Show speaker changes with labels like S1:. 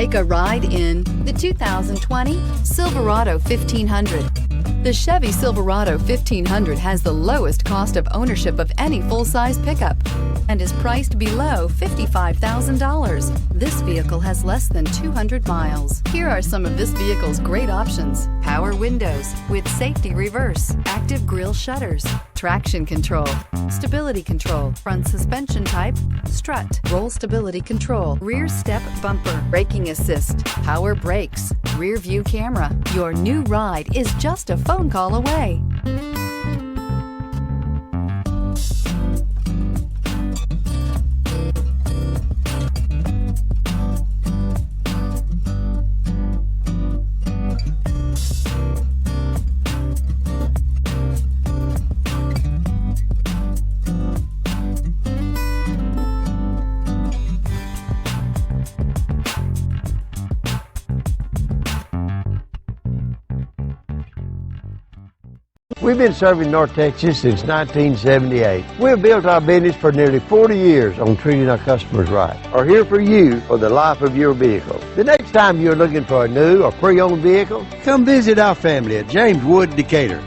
S1: Take a ride in the 2020 Silverado 1500. The Chevy Silverado 1500 has the lowest cost of ownership of any full-size pickup and is priced below $55,000. This vehicle has less than 200 miles. Here are some of this vehicle's great options: power windows with safety reverse, active grille shutters, traction control, stability control, front suspension type, strut, roll stability control, rear step bumper, braking assist, power brakes, rear view camera. Your new ride is just a phone call away.
S2: We've been serving North Texas since 1978. We've built our business for nearly 40 years on treating our customers right. Are here for you for the life of your vehicle. The next time you're looking for a new or pre-owned vehicle, come visit our family at James Wood Decatur.